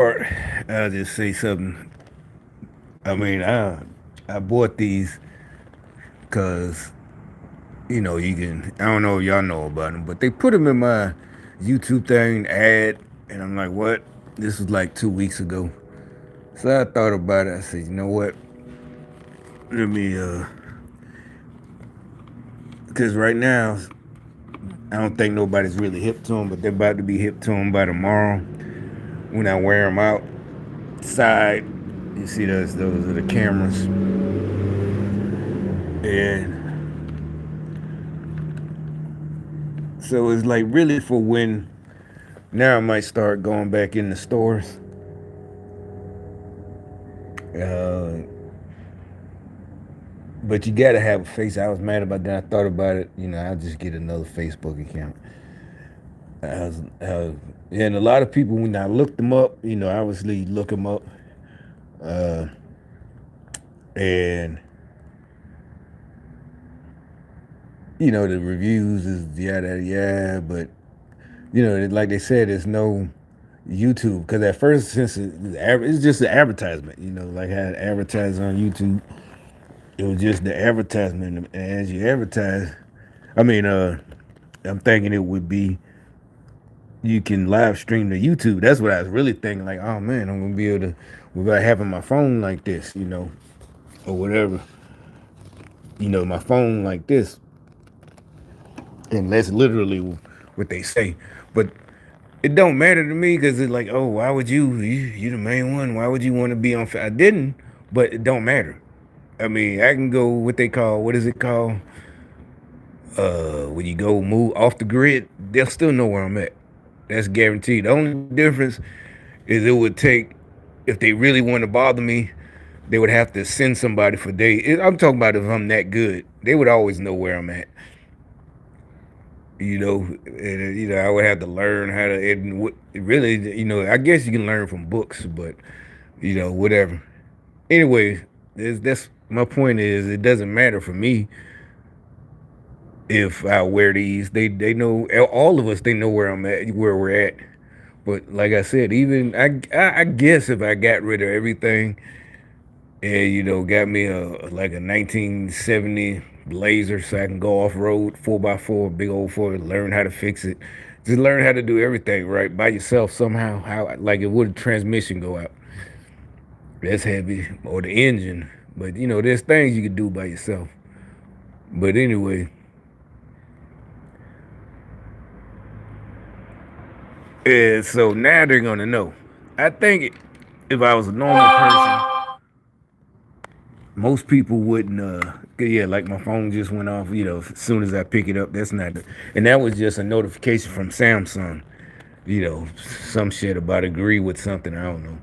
Or I'll just say something. I mean, I bought these because you can. I don't know if y'all know about them, but they put them in my YouTube thing ad, and I'm like, what? This was like 2 weeks ago. So I thought about it. I said, you know what? Let me, because right now I don't think nobody's really hip to them, but they're about to be hip to them by tomorrow when I wear them outside. You see those are the cameras, and so it's like really for when now I might start going back in the stores. Uh, but you gotta have a face. I was mad about that. I thought about it. I'll just get another Facebook account. I was, and a lot of people when I looked them up, obviously look them up, uh, and the reviews is yada yada. But like they said, there's no YouTube because at first since it's just an advertisement. Like how it advertised on YouTube. It was just the advertisement, and as you advertise, I mean, I'm thinking it would be you can live stream to YouTube. That's what I was really thinking. Like, oh man, I'm gonna be able to without having my phone like this, or whatever. My phone like this, and that's literally what they say. But it don't matter to me because it's like, oh, why would you the main one? Why would you want to be on? I didn't, but it don't matter. I mean, I can go what they call what is it called? When you go move off the grid, they'll still know where I'm at. That's guaranteed. The only difference is it would take if they really want to bother me, they would have to send somebody for days. I'm talking about if I'm that good, they would always know where I'm at. I would have to learn how to. And really, I guess you can learn from books, but whatever. Anyway, that's my point. Is it doesn't matter for me if I wear these. They know all of us. They know where I'm at, where we're at. But like I said, even I guess if I got rid of everything and got me a 1970 Blazer so I can go off road 4x4, big old four, learn how to fix it, just learn how to do everything right by yourself somehow. How like it would transmission go out? That's heavy or the engine, but there's things you could do by yourself. But anyway, so now they're gonna know. I think if I was a normal person, most people wouldn't. Yeah, like my phone just went off. As soon as I pick it up, that's not. And that was just a notification from Samsung. Some shit about agree with something. I don't know.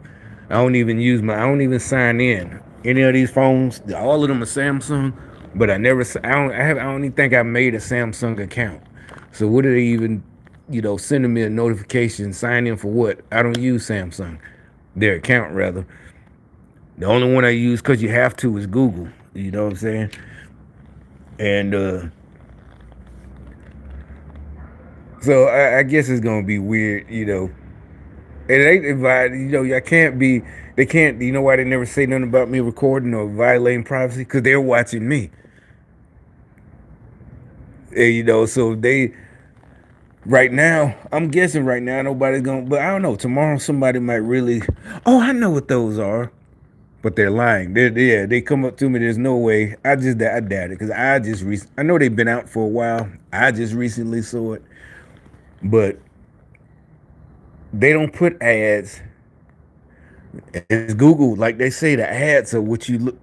I don't even sign in any of these phones. All of them are Samsung, but I never. I don't even think I made a Samsung account. So what are they even? Sending me a notification. Sign in for what? I don't use Samsung. Their account rather. The only one I use because you have to is Google. You know what I'm saying? And so I guess it's gonna be weird. And they invite. I can't be. They can't. You know why they never say nothing about me recording or violating privacy? Because they're watching me. And, so they right now. I'm guessing right now nobody's gonna. But I don't know. Tomorrow somebody might really. Oh, I know what those are. But they're lying. They come up to me. There's no way. I doubt it because I know they've been out for a while. I just recently saw it, but they don't put ads. It's Google, like they say, the ads are what you look,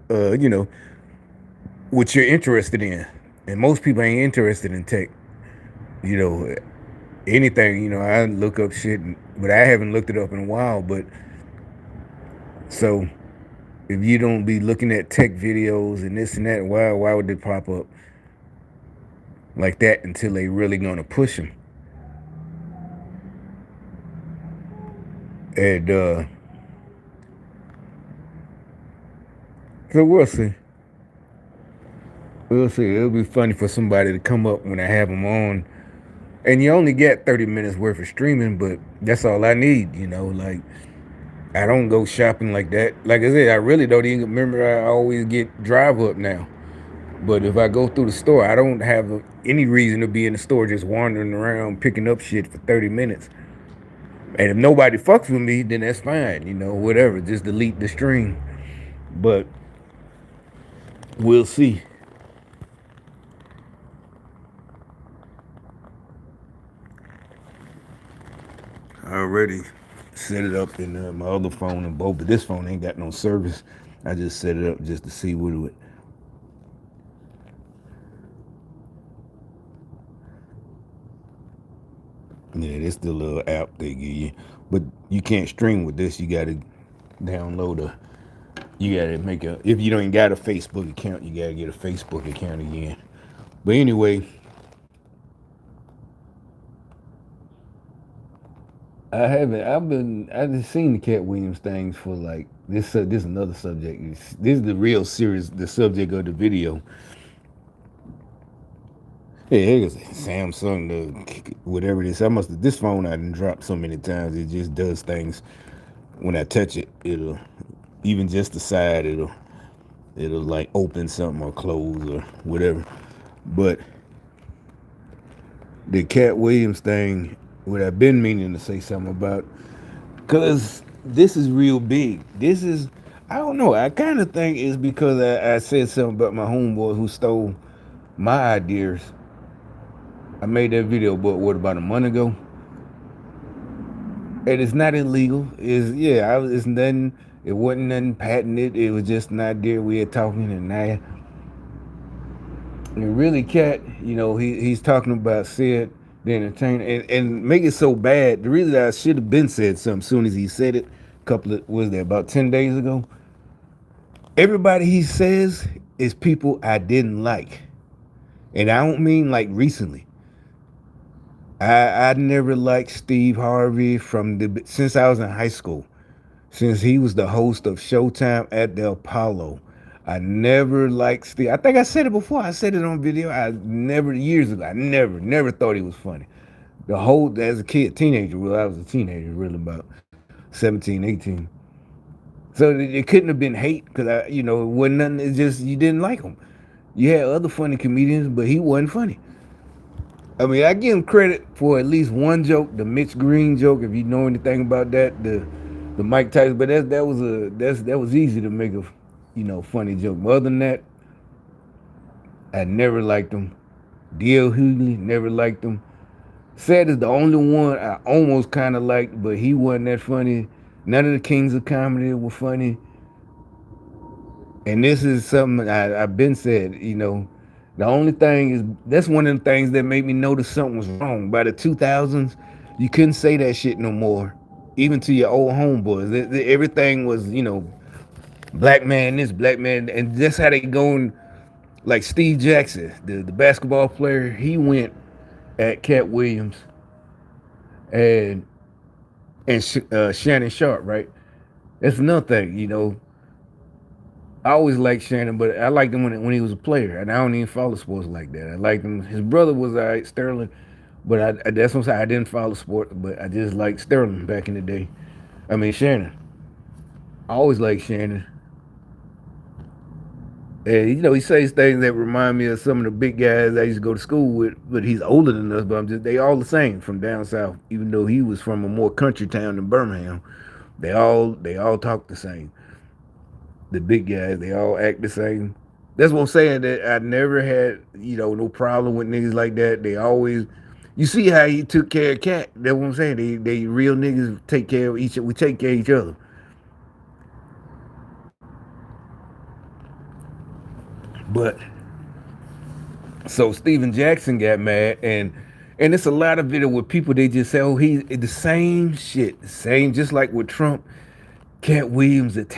what you're interested in, and most people ain't interested in tech. You know, anything. I look up shit, but I haven't looked it up in a while. But so if you don't be looking at tech videos and this and that, why would they pop up like that until they really gonna push them? And so we'll see. We'll see. It'll be funny for somebody to come up when I have them on, and you only get 30 minutes worth of streaming, but that's all I need. Like I don't go shopping like that. Like I said, I really don't even remember. I always get drive up now. But if I go through the store, I don't have any reason to be in the store just wandering around picking up shit for 30 minutes. And if nobody fucks with me, then that's fine. Whatever. Just delete the stream. But we'll see. I already set it up in my other phone and both, but this phone ain't got no service. I just set it up just to see what it would. Yeah, this the little app they give you, but you can't stream with this. You gotta download a. You gotta make a. If you don't got a Facebook account, you gotta get a Facebook account again. But anyway, I haven't. I've just seen the Cat Williams things for like this. This is another subject. This is the real serious. The subject of the video. Hey, here's Samsung, whatever it is. I must have, this phone I done dropped so many times. It just does things when I touch it. It'll even just the side. It'll like open something or close or whatever. But the Cat Williams thing, what I've been meaning to say something about, because this is real big. This is, I don't know. I kind of think it's because I said something about my homeboy who stole my ideas. I made that video, but what, about a month ago? And it's not illegal. It's nothing. It wasn't nothing patented. It was just an idea we had talking, and now, and really, Cat, he's talking about Sid the entertainer, and make it so bad. The reason I should have been said something as soon as he said it, a couple of was there about 10 days ago. Everybody he says is people I didn't like, and I don't mean like recently. I never liked Steve Harvey since I was in high school. Since he was the host of Showtime at the Apollo. I never liked Steve. I think I said it before. I said it on video. Years ago, I never thought he was funny. As a kid, teenager, well, I was a teenager, really about 17, 18. So it couldn't have been hate because it wasn't nothing. It's just you didn't like him. You had other funny comedians, but he wasn't funny. I mean, I give him credit for at least one joke, the Mitch Green joke. If you know anything about that, the Mike Tyson, but that was easy to make a funny joke. But other than that, I never liked him. D.L. Hughley, never liked him. Sad is the only one I almost kind of liked, but he wasn't that funny. None of the kings of comedy were funny. And this is something I've been said. The only thing is that's one of the things that made me notice something was wrong. By the 2000s, you couldn't say that shit no more, even to your old homeboys. Everything was, black man this, black man, and that's how they going. Like Steve Jackson, the basketball player, he went at Cat Williams and Shannon Sharp, right? That's another thing, I always liked Shannon, but I liked him when he was a player, and I don't even follow sports like that. I liked him. His brother was all right, Sterling, but that's what I'm saying. I didn't follow sports, but I just liked Sterling back in the day. I mean Shannon. I always liked Shannon. And he says things that remind me of some of the big guys I used to go to school with, but he's older than us, but they all the same from down south, even though he was from a more country town than Birmingham. They all talk the same. The big guys, they all act the same. That's what I'm saying. That I never had, no problem with niggas like that. They always, you see how he took care of Cat. That's what I'm saying. They real niggas take care of each. We take care of each other. But so Steven Jackson got mad, and it's a lot of video with people. They just say, "Oh, he's the same shit, the same." Just like with Trump, Cat Williams went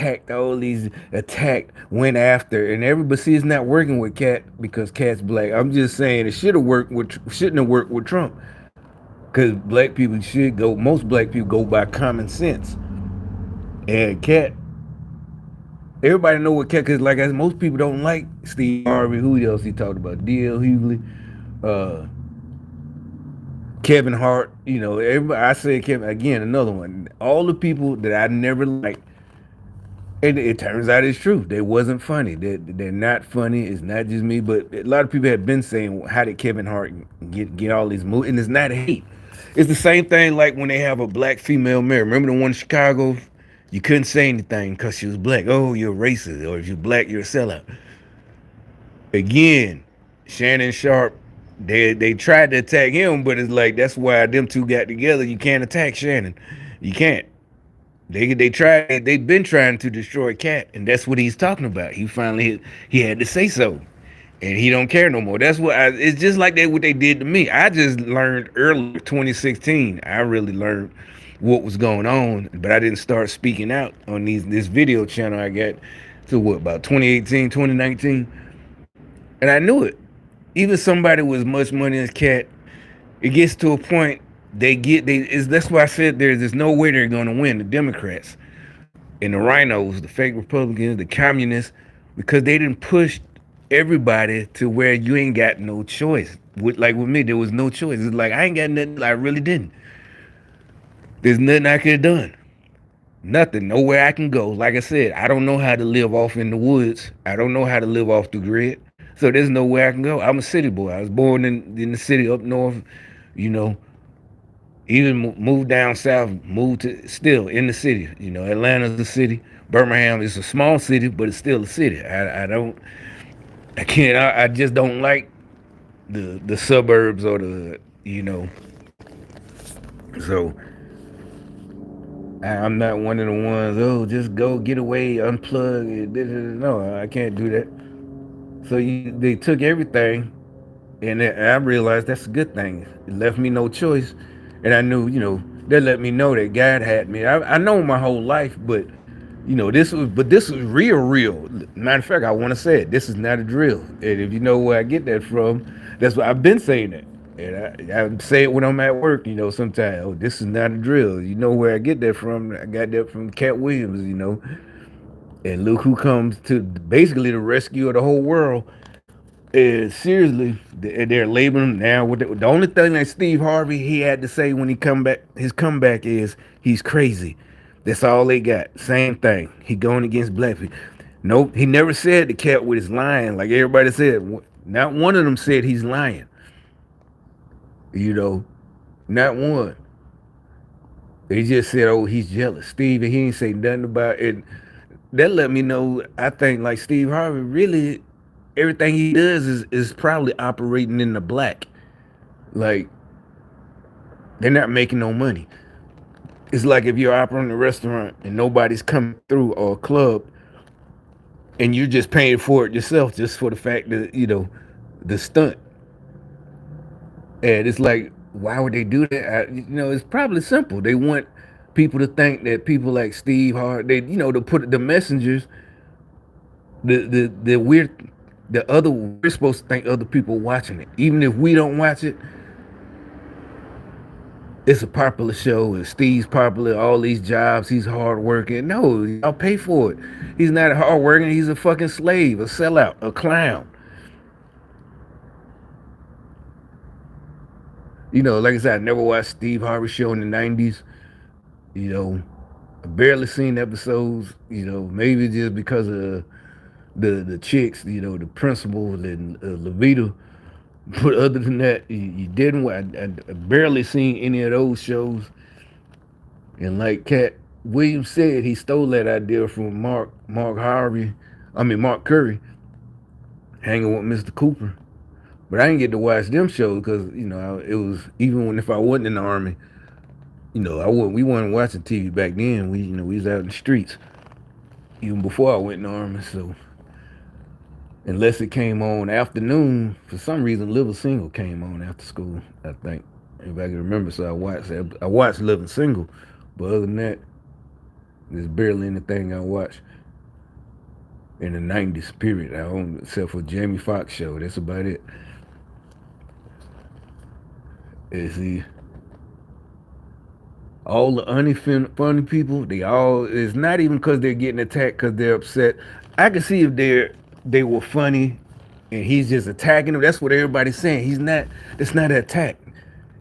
after, and everybody see it's not working with Cat because Cat's black. I'm just saying it shouldn't have worked with Trump because black people should go. Most black people go by common sense, and Cat. Everybody know what Cat because like most people don't like Steve Harvey. Who else he talked about? D.L. Hughley, uh, Kevin Hart, everybody. I said Kevin again, another one. All the people that I never liked, and it turns out it's true. They wasn't funny. They're not funny. It's not just me, but a lot of people have been saying, "How did Kevin Hart get all these movies?" And it's not hate. It's the same thing like when they have a black female mayor. Remember the one in Chicago? You couldn't say anything because she was black. Oh, you're racist, or if you're black, you're a sellout. Again, Shannon Sharp. They tried to attack him, but it's like that's why them two got together. You can't attack Shannon. You can't. They tried. They've been trying to destroy Cat, and that's what he's talking about. He had to say so, and he don't care no more. That's what it's just like that. What they did to me. I just learned early 2016. I really learned what was going on, but I didn't start speaking out on this video channel I got to what about 2018, 2019, and I knew it. Even somebody with as much money as Cat, it gets to a point that's why I said there's no way they're going to win, the Democrats and the rhinos, the fake Republicans, the communists, because they didn't push everybody to where you ain't got no choice. With me, there was no choice. It's like I ain't got nothing. I really didn't. There's nothing I could have done. Nothing. Nowhere I can go. Like I said, I don't know how to live off in the woods. I don't know how to live off the grid. So there's nowhere I can go. I'm a city boy. I was born in the city up north, you know, even moved down south, moved to still in the city. Atlanta's a city. Birmingham is a small city, but it's still a city. I can't, I just don't like the suburbs or so I'm not one of the ones, oh, just go get away, unplug. No, I can't do that. So they took everything, and I realized that's a good thing. It left me no choice, and I knew, they let me know that God had me. I know my whole life, but this was real, real. Matter of fact, I want to say it. This is not a drill, and if you know where I get that from, that's what I've been saying that. And I say it when I'm at work, sometimes, oh, this is not a drill. You know where I get that from? I got that from Cat Williams, and look who comes to basically the rescue of the whole world. Seriously, they're labeling him now. The only thing that Steve Harvey he had to say when he come back, his comeback is he's crazy. That's all they got. Same thing. He going against black people. Nope, he never said the cat with his lying like everybody said. Not one of them said he's lying. You know, not one. They just said, "Oh, he's jealous." Steve, and he ain't say nothing about it. That let me know. I think like Steve Harvey really everything he does is probably operating in the black. Like they're not making no money. It's like if you're operating a restaurant and nobody's coming through or a club and you're just paying for it yourself just for the fact that, the stunt. And it's like, why would they do that? It's probably simple. They want people to think that people like Steve Hart, to put the messengers, the weird, we're supposed to think other people watching it. Even if we don't watch it, it's a popular show and Steve's popular, all these jobs, he's hardworking. No, I'll pay for it. He's not hardworking, he's a fucking slave, a sellout, a clown. Like I said, I never watched Steve Harvey show in the 90s. I barely seen episodes, maybe just because of the chicks, the principal and Levita. But other than that, you didn't. I barely seen any of those shows. And like Cat Williams said, he stole that idea from Mark Curry, hanging with Mr. Cooper. But I didn't get to watch them shows because it was even when if I wasn't in the army, I wasn't. We weren't watching TV back then. We was out in the streets even before I went in the army. So unless it came on afternoon, for some reason, Living Single came on after school. I think if I can remember, so I watched Living Single, but other than that, there's barely anything I watched in the '90s. Period. I own except for Jamie Foxx show. That's about it. Is he? All the funny people, it's not even because they're getting attacked because they're upset. I can see if they were funny and he's just attacking them. That's what everybody's saying. He's not, it's not an attack.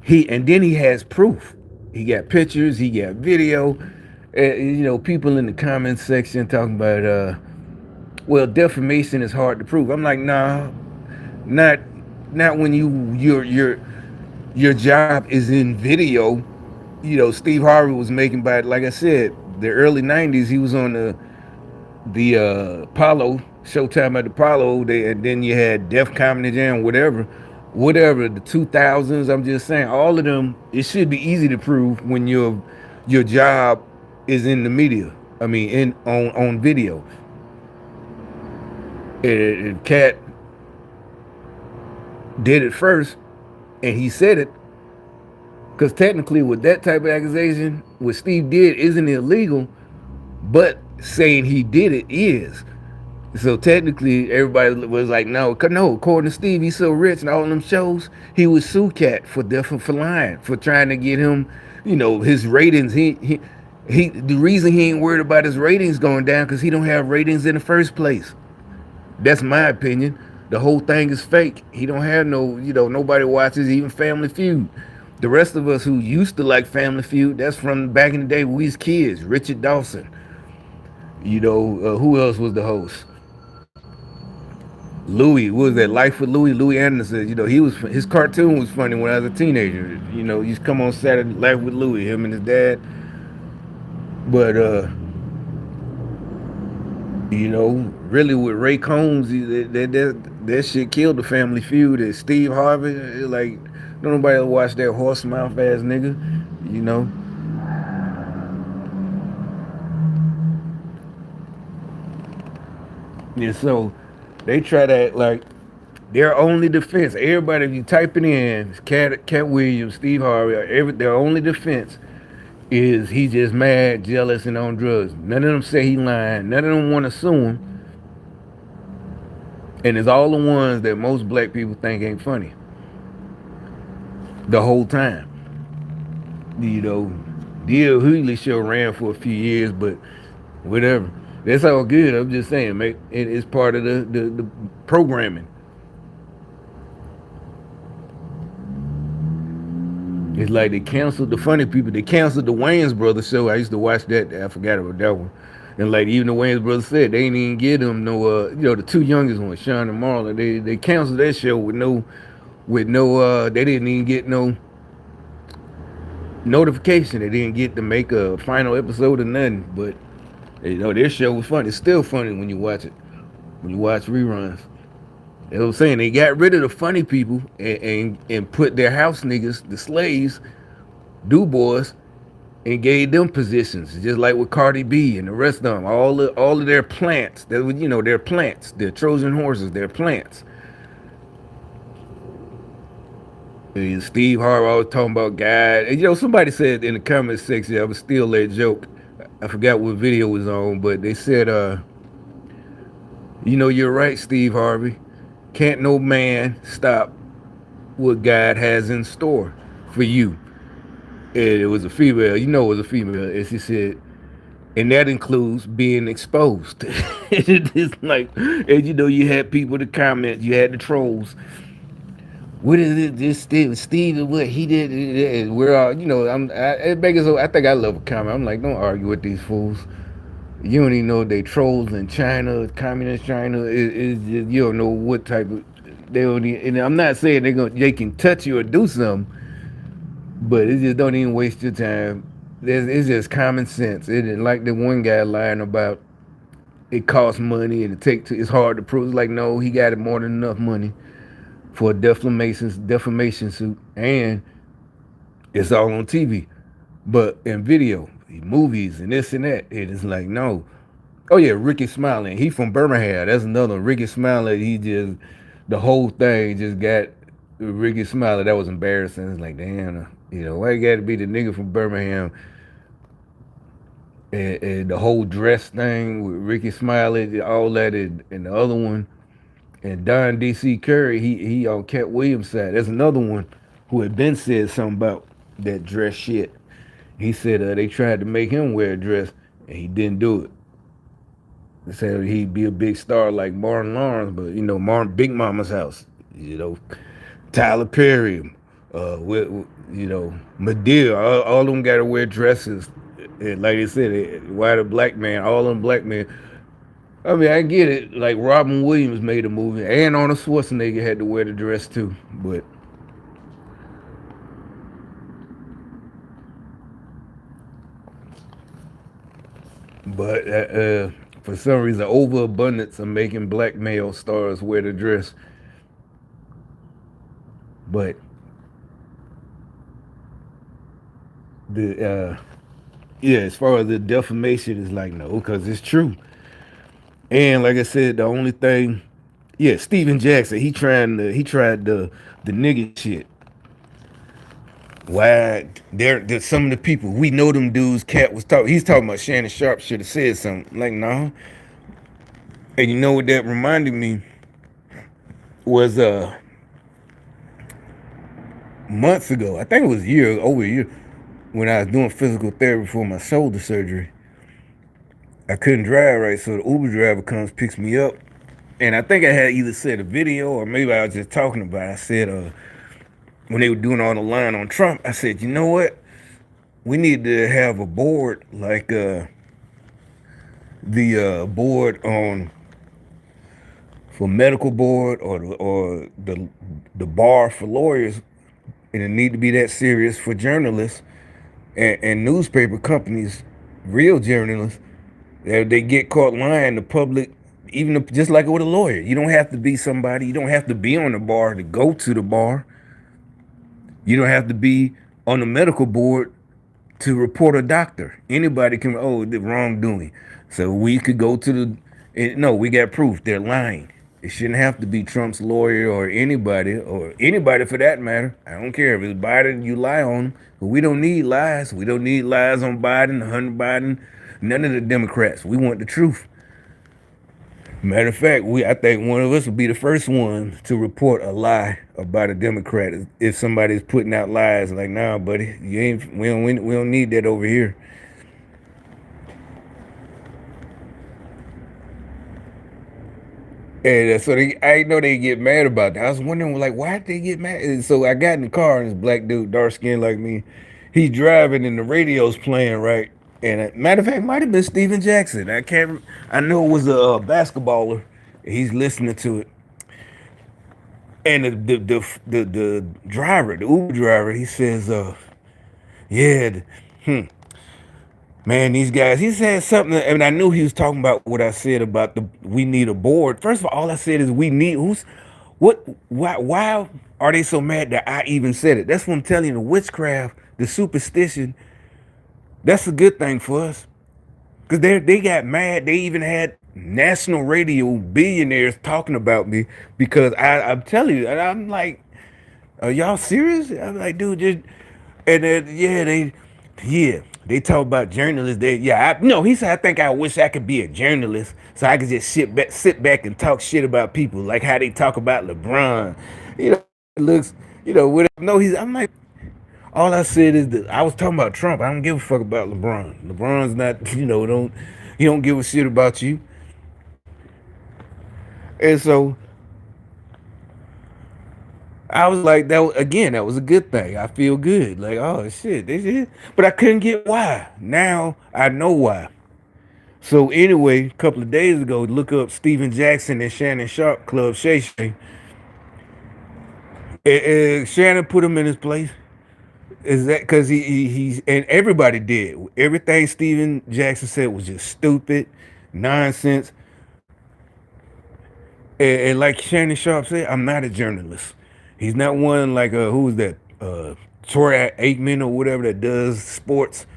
And then he has proof. He got pictures, he got video. People in the comments section talking about, well, defamation is hard to prove. I'm like, nah, not not when your job is in video. Steve Harvey was making, by, like I said, the early '90s. He was on the Apollo Showtime at the Apollo. And then you had Def Comedy Jam, whatever. The 2000s. I'm just saying, all of them. It should be easy to prove when your job is in the media. I mean, in on video. Cat did it first, and he said it because technically, with that type of accusation, what Steve did isn't illegal, but saying he did it is. So technically, everybody was like, no. According to Steve, he's so rich and all of them shows, he would sue Cat for lying, for trying to get him, his ratings. The reason he ain't worried about his ratings going down because he don't have ratings in the first place. That's my opinion. The whole thing is fake. He don't have no, nobody watches even Family Feud. The rest of us who used to like Family Feud, that's from back in the day when we was kids. Richard Dawson. Who else was the host? Louis, what was that? Life with Louis? Louis Anderson. His cartoon was funny when I was a teenager. He used to come on Saturday, Life with Louis, him and his dad. But really with Ray Combs, that shit killed the Family Feud. And Steve Harvey, like, don't nobody watch that horse mouth ass nigga, you know. And so they try to act like their only defense. Everybody, if you type it in, Cat Williams, Steve Harvey, their only defense is he just mad, jealous, and on drugs. None of them say he lying. None of them want to sue him. And it's all the ones that most black people think ain't funny. The whole time. You know, D.L. Hughley show ran for a few years, but whatever. That's all good. I'm just saying, mate. It's part of the programming. It's like they canceled the funny people. They canceled the Wayans Brothers show. I used to watch that. I forgot about that one. And like even the Wayans Brothers said, they ain't even get them no. The two youngest ones, Sean and Marlon. They canceled that show with no. They didn't even get no notification. They didn't get to make a final episode or nothing. But their show was funny. It's still funny when you watch it. When you watch reruns. You know what I'm saying? They got rid of the funny people and put their house niggas, the slaves, do boys, and gave them positions, just like with Cardi B and the rest of them. All of their plants, their plants, their Trojan horses, their plants. And Steve Harvey was talking about God. And somebody said in the comment section, I was still that joke. I forgot what video was on, but they said, you're right, Steve Harvey. Can't no man stop what God has in store for you. And it was a female, it was a female. And she said, and that includes being exposed. It's like, and you had people to comment, you had the trolls. What is it? This Steve, what he did? And we're all, I think I love a comment. I'm like, don't argue with these fools. You don't even know they trolls in China, communist China. You don't know what type of they don't. And I'm not saying they can touch you or do something, but it just don't even waste your time. It's just common sense. It isn't like the one guy lying about it costs money and it's hard to prove. It's like no, he got it more than enough money for a defamation suit, and it's all on TV, but in video, movies and this and that. It is like no. Oh yeah, Ricky Smiley. He from Birmingham. That's another Ricky Smiley. The whole thing just got Ricky Smiley. That was embarrassing. It's like damn, why you got to be the nigga from Birmingham? And the whole dress thing with Ricky Smiley, all that, and the other one, and Don D.C. Curry. He on Cat Williams' side. That's another one who had been said something about that dress shit. He said they tried to make him wear a dress, and he didn't do it. They said he'd be a big star like Martin Lawrence, but Martin Big Mama's house, Tyler Perry, you know, Medea, all of them got to wear dresses. And like I said, why the black man, all them black men. I mean, I get it. Like Robin Williams made a movie, and Arnold Schwarzenegger had to wear the dress too. But for some reason, overabundance of making black male stars wear the dress. But the yeah, as far as the defamation is like no, because it's true. And like I said, the only thing, yeah, Steven Jackson, he tried the nigga shit. Why there some of the people we know them dudes cat was talking he's talking about Shannon Sharp should have said something. Like, no. And you know what that reminded me was months ago. I think it was over a year, when I was doing physical therapy for my shoulder surgery. I couldn't drive right, so the Uber driver comes, picks me up. And I think I had either said a video or maybe I was just talking about it. I said, when they were doing all the line on Trump, I said, you know what? We need to have a board like the board on for medical board or the bar for lawyers, and it need to be that serious for journalists and newspaper companies, real journalists. They get caught lying, the public, even just like with a lawyer, you don't have to be somebody. You don't have to be on the bar to go to the bar. You don't have to be on the medical board to report a doctor. Anybody can, oh, the wrongdoing. So we could go to no, we got proof they're lying. It shouldn't have to be Trump's lawyer or anybody for that matter. I don't care if it's Biden, you lie on him. But we don't need lies. We don't need lies on Biden, Hunter Biden, none of the Democrats. We want the truth. Matter of fact, I think one of us will be the first one to report a lie about a Democrat if somebody's putting out lies. Like, nah, buddy, you ain't. We don't need that over here. And so I know they get mad about that. I was wondering, like, why did they get mad? And so I got in the car, and this black dude, dark skin like me, he's driving, and the radio's playing, right? And matter of fact, it might have been Steven Jackson. I can't. I know it was a basketballer. He's listening to it, and the driver, the Uber driver, he says, yeah, man, these guys. He said something, and I knew he was talking about what I said about we need a board. First of all I said is we need what why are they so mad that I even said it? That's what I'm telling you. The witchcraft, the superstition. That's a good thing for us, because they got mad. They even had national radio billionaires talking about me because I'm telling you, and I'm like, are y'all serious? I'm like, dude, just and then they talk about journalists. No, he said I think I wish I could be a journalist so I could just sit back and talk shit about people like how they talk about LeBron. You know, it looks, whatever. No, I'm like, all I said is that I was talking about Trump. I don't give a fuck about LeBron. LeBron's not, he don't give a shit about you. And so I was like, that was a good thing. I feel good. Like, oh shit, this is. But I couldn't get why. Now I know why. So anyway, a couple of days ago, look up Steven Jackson and Shannon Sharp Club Shay Shay. And Shannon put him in his place. Is that because he's and everybody did everything Steven Jackson said was just stupid nonsense. And like Shannon Sharp said, I'm not a journalist. He's not one like who was that? Troy Aikman or whatever that does sports.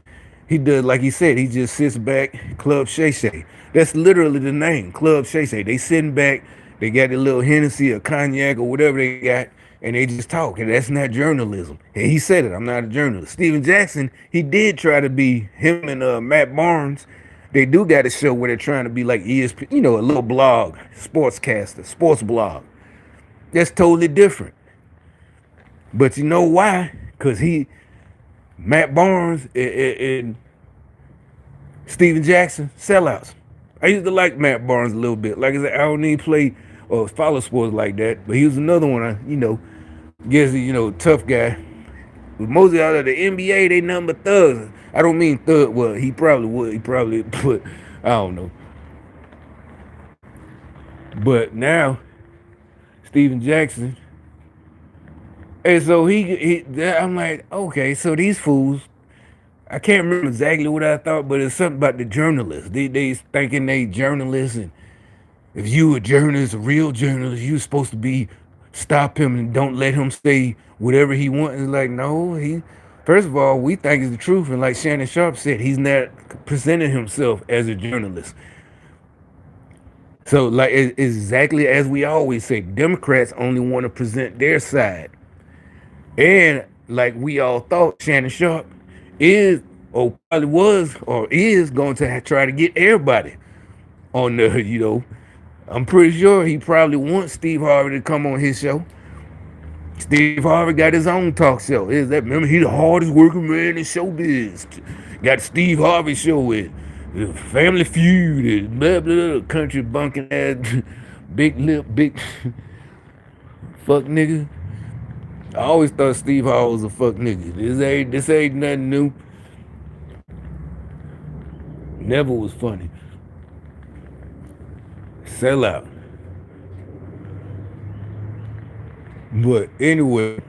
He does like he said. He just sits back. Club Shay Shay. That's literally the name. Club Shay Shay. They sitting back. They got a little Hennessy or cognac or whatever they got, and they just talk. And that's not journalism. And he said it. I'm not a journalist. Steven Jackson. He did try to be him and Matt Barnes. They do got a show where they're trying to be like ESPN, a little blog, sportscaster, sports blog. That's totally different. But you know why? Because Matt Barnes and Steven Jackson, sellouts. I used to like Matt Barnes a little bit. Like I said, I don't even play or follow sports like that. But he was another one, Guess tough guy. But mostly out of the NBA, they nothing but thugs. I don't mean thug. Well, he probably would. He probably put. I don't know. But now Steven Jackson, and so I'm like, okay, so these fools. I can't remember exactly what I thought, but it's something about the journalists. They thinking they journalists, and if you a journalist, a real journalist, you supposed to be stop him and don't let him say whatever he wants. It's like, no, he first of all, we think it's the truth. And like Shannon Sharp said, he's not presenting himself as a journalist. So like it's exactly as we always say, Democrats only want to present their side. And like we all thought, Shannon Sharp is or probably was or is going to try to get everybody on the, I'm pretty sure he probably wants Steve Harvey to come on his show. Steve Harvey got his own talk show. Is that remember he the hardest working man in showbiz? Got Steve Harvey show with Family Feud and blah blah, blah country bunking ass big lip big fuck nigga. I always thought Steve Harvey was a fuck nigga. This ain't nothing new. Never was funny. Sell out. But anyway,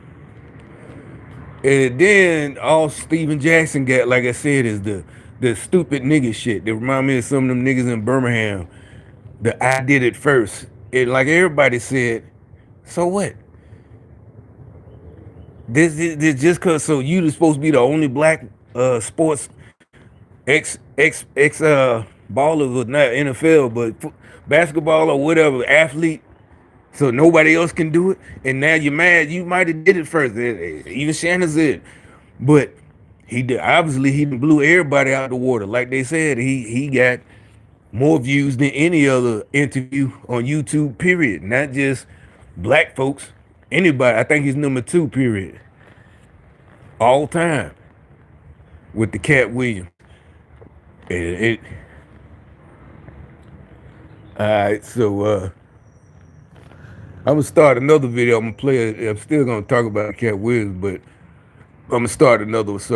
and then all Steven Jackson got, like I said, is the stupid nigga shit that remind me of some of them niggas in Birmingham. The I did it first. And like everybody said, so what? This just cause so you supposed to be the only black sports ex baller with not NFL but basketball or whatever athlete. So nobody else can do it, and now you're mad. You might have did it first. Even Shannon said, but he did. Obviously, he blew everybody out of the water. Like they said, he got more views than any other interview on YouTube. Period. Not just black folks. Anybody. I think he's number 2. Period. All time with the Cat Williams. It all right. So I'm gonna start another video. I'm gonna play it. I'm still gonna talk about Cat Williams, but I'm gonna start another one. So